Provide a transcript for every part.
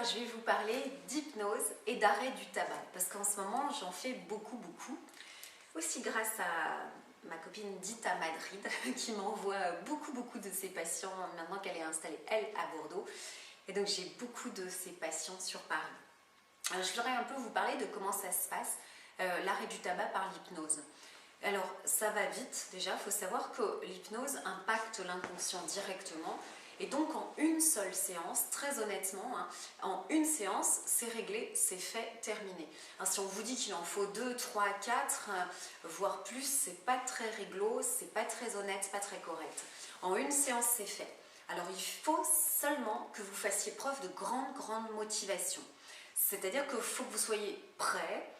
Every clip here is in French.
Alors, je vais vous parler d'hypnose et d'arrêt du tabac, parce qu'en ce moment, j'en fais beaucoup. Aussi grâce à ma copine Dita Madrid, qui m'envoie beaucoup de ses patients, maintenant qu'elle est installée, elle, à Bordeaux. Et donc, j'ai beaucoup de ses patients sur Paris. Alors, je voudrais un peu vous parler de comment ça se passe, l'arrêt du tabac par l'hypnose. Alors, ça va vite, déjà, il faut savoir que l'hypnose impacte l'inconscient directement. Et donc en une seule séance, très honnêtement, en une séance, c'est réglé, c'est fait, terminé. Si on vous dit qu'il en faut 2, 3, 4, voire plus, c'est pas très réglo, c'est pas très honnête, pas très correct. En une séance, c'est fait. Alors il faut seulement que vous fassiez preuve de grande motivation. C'est-à-dire qu'il faut que vous soyez prêt,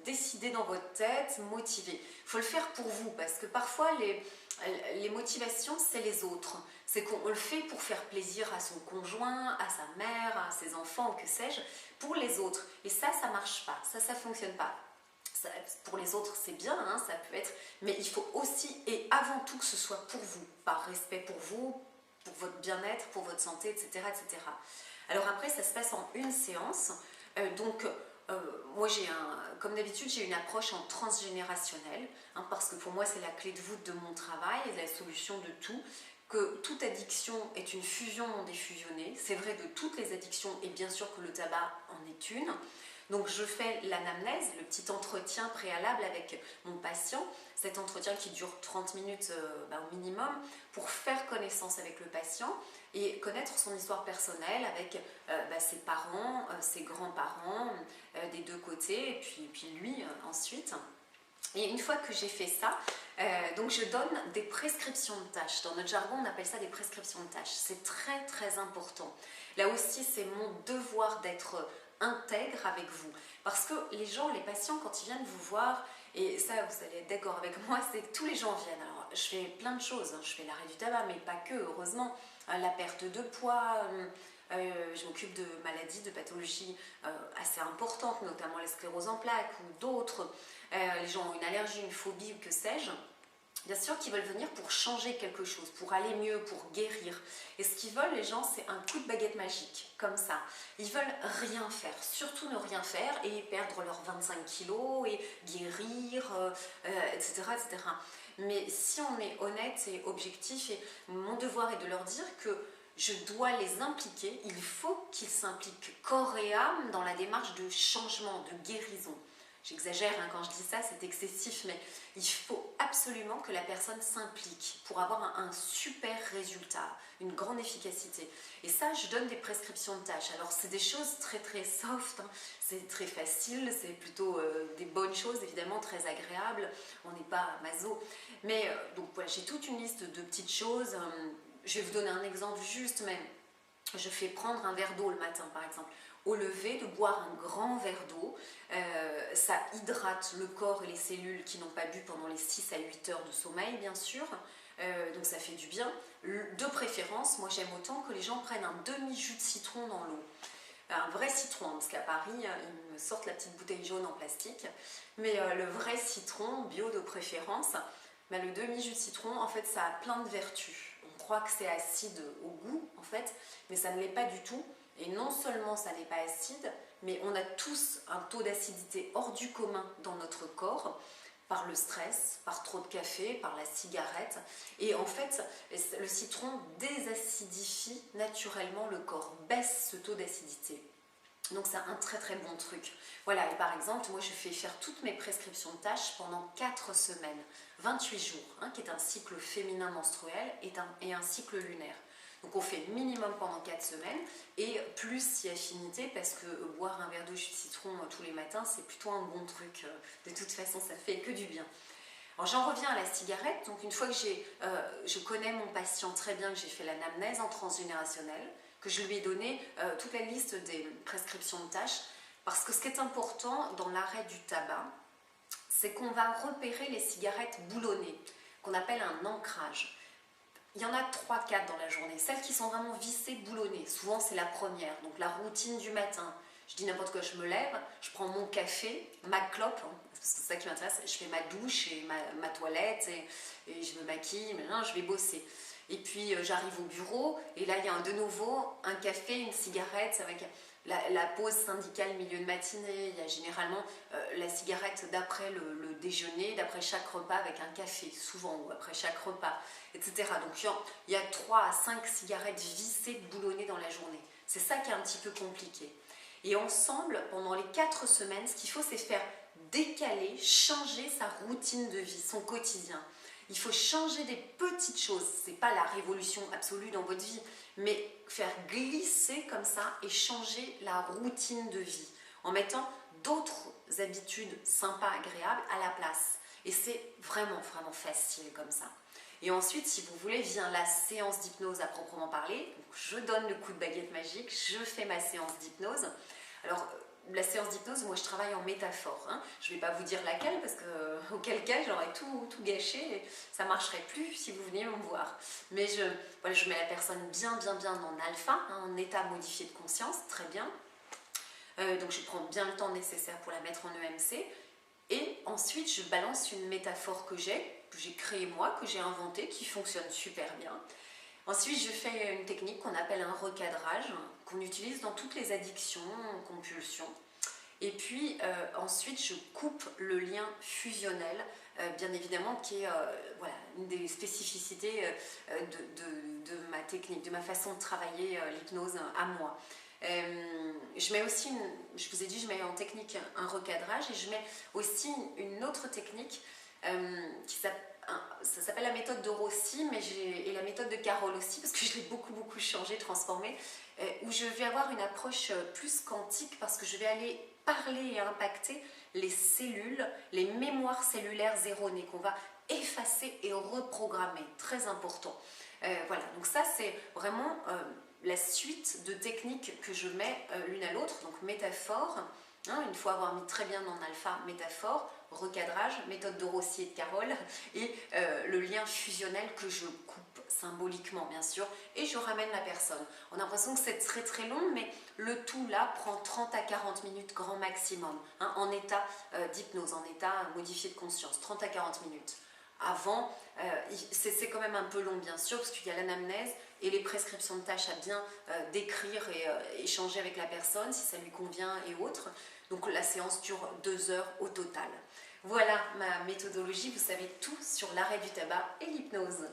décidé dans votre tête, motivé. Il faut le faire pour vous, parce que parfois les motivations, c'est les autres. C'est qu'on le fait pour faire plaisir à son conjoint, à sa mère, à ses enfants, que sais-je, pour les autres. Et ça marche pas, ça fonctionne pas. Ça, pour les autres, c'est bien, ça peut être, mais il faut aussi et avant tout que ce soit pour vous, par respect pour vous, pour votre bien-être, pour votre santé, etc. Alors après, ça se passe en une séance. Moi, comme d'habitude, j'ai une approche en transgénérationnel, parce que pour moi, c'est la clé de voûte de mon travail et la solution de tout. Que toute addiction est une fusion non défusionnée. C'est vrai de toutes les addictions et bien sûr que le tabac en est une. Donc je fais l'anamnèse, le petit entretien préalable avec mon patient, cet entretien qui dure 30 minutes au minimum, pour faire connaissance avec le patient et connaître son histoire personnelle avec ses parents, ses grands-parents, des deux côtés, et puis lui ensuite. Et une fois que j'ai fait ça, donc je donne des prescriptions de tâches. Dans notre jargon, on appelle ça des prescriptions de tâches. C'est très important. Là aussi, c'est mon devoir d'être intègre avec vous. Parce que les gens, les patients, quand ils viennent vous voir, et ça, vous allez être d'accord avec moi, c'est que tous les gens viennent. Alors, je fais plein de choses. Je fais l'arrêt du tabac, mais pas que, heureusement. La perte de poids, je m'occupe de maladies, de pathologies assez importantes, notamment la sclérose en plaques ou d'autres. Les gens ont une allergie, une phobie ou que sais-je. Bien sûr qu'ils veulent venir pour changer quelque chose, pour aller mieux, pour guérir. Et ce qu'ils veulent, les gens, c'est un coup de baguette magique, comme ça. Ils veulent rien faire, surtout ne rien faire et perdre leurs 25 kilos et guérir, etc. Mais si on est honnête et objectif, et mon devoir est de leur dire que je dois les impliquer, il faut qu'ils s'impliquent corps et âme dans la démarche de changement, de guérison. J'exagère quand je dis ça, c'est excessif, mais il faut absolument que la personne s'implique pour avoir un super résultat, une grande efficacité. Et ça, je donne des prescriptions de tâches. Alors, c'est des choses très soft, c'est très facile, c'est plutôt des bonnes choses, évidemment, très agréables. On n'est pas maso. Mais donc voilà, j'ai toute une liste de petites choses. Je vais vous donner un exemple juste, mais je fais prendre un verre d'eau le matin, par exemple. Au lever, de boire un grand verre d'eau, ça hydrate le corps et les cellules qui n'ont pas bu pendant les 6 à 8 heures de sommeil, bien sûr, donc ça fait du bien. De préférence, moi j'aime autant que les gens prennent un demi-jus de citron dans l'eau. Un vrai citron, parce qu'à Paris, ils me sortent la petite bouteille jaune en plastique, mais le vrai citron, bio de préférence, le demi-jus de citron, en fait, ça a plein de vertus. On croit que c'est acide au goût, en fait, mais ça ne l'est pas du tout. Et non seulement ça n'est pas acide, mais on a tous un taux d'acidité hors du commun dans notre corps, par le stress, par trop de café, par la cigarette. Et en fait, le citron désacidifie naturellement le corps, baisse ce taux d'acidité. Donc c'est un très bon truc. Voilà, et par exemple, moi je fais faire toutes mes prescriptions de tâches pendant 4 semaines, 28 jours, qui est un cycle féminin menstruel et un cycle lunaire. Donc on fait minimum pendant 4 semaines et plus si affinité, parce que boire un verre d'eau jus de citron tous les matins, c'est plutôt un bon truc. De toute façon, ça fait que du bien. Alors j'en reviens à la cigarette. Donc une fois que je connais mon patient très bien, que j'ai fait l'anamnèse en transgénérationnel, que je lui ai donné toute la liste des prescriptions de tâches, parce que ce qui est important dans l'arrêt du tabac, c'est qu'on va repérer les cigarettes boulonnées, qu'on appelle un ancrage. Il y en a 3-4 dans la journée, celles qui sont vraiment vissées, boulonnées. Souvent c'est la première, donc la routine du matin. Je dis n'importe quoi, je me lève, je prends mon café, ma clope, parce que c'est ça qui m'intéresse, je fais ma douche et ma toilette et je me maquille, maintenant je vais bosser. Et puis j'arrive au bureau et là il y a de nouveau un café, une cigarette avec la pause syndicale milieu de matinée. Il y a généralement la cigarette d'après le déjeuner, d'après chaque repas avec un café, souvent, ou après chaque repas, etc. Donc il y a 3 à 5 cigarettes vissées, boulonnées dans la journée. C'est ça qui est un petit peu compliqué. Et ensemble, pendant les 4 semaines, ce qu'il faut, c'est faire décaler, changer sa routine de vie, son quotidien. Il faut changer des petites choses. Ce n'est pas la révolution absolue dans votre vie, mais faire glisser comme ça et changer la routine de vie en mettant d'autres habitudes sympas, agréables à la place. Et c'est vraiment, vraiment facile comme ça. Et ensuite, si vous voulez, vient la séance d'hypnose à proprement parler. Donc, je donne le coup de baguette magique, je fais ma séance d'hypnose. Alors, la séance d'hypnose, moi je travaille en métaphore. Hein. Je ne vais pas vous dire laquelle parce que auquel cas j'aurais tout gâché et ça ne marcherait plus si vous veniez me voir. Mais je mets la personne bien en alpha, hein, en état modifié de conscience, très bien. Donc je prends bien le temps nécessaire pour la mettre en EMC. Et ensuite je balance une métaphore que j'ai créée moi, que j'ai inventée, qui fonctionne super bien. Ensuite, je fais une technique qu'on appelle un recadrage, qu'on utilise dans toutes les addictions, compulsions. Et puis ensuite, je coupe le lien fusionnel, bien évidemment, qui est voilà, une des spécificités de ma technique, de ma façon de travailler l'hypnose à moi. Je mets aussi, je vous ai dit, je mets en technique un recadrage et je mets aussi une autre technique qui s'appelle ça s'appelle la méthode de Rossi et la méthode de Carole aussi parce que je l'ai beaucoup changé, transformé, où je vais avoir une approche plus quantique parce que je vais aller parler et impacter les cellules, les mémoires cellulaires erronées qu'on va effacer et reprogrammer, très important. Voilà, donc ça c'est vraiment la suite de techniques que je mets l'une à l'autre, donc métaphore, hein, une fois avoir mis très bien en alpha, métaphore, recadrage, méthode de Rossi et de Carole, et le lien fusionnel que je coupe symboliquement bien sûr, et je ramène la personne. On a l'impression que c'est très long, mais le tout là prend 30 à 40 minutes grand maximum, hein, en état d'hypnose, en état modifié de conscience, 30 à 40 minutes. Avant, c'est quand même un peu long bien sûr, parce qu'il y a l'anamnèse et les prescriptions de tâches à bien décrire et échanger avec la personne, si ça lui convient et autres. Donc la séance dure 2 heures au total. Voilà ma méthodologie, vous savez tout sur l'arrêt du tabac et l'hypnose.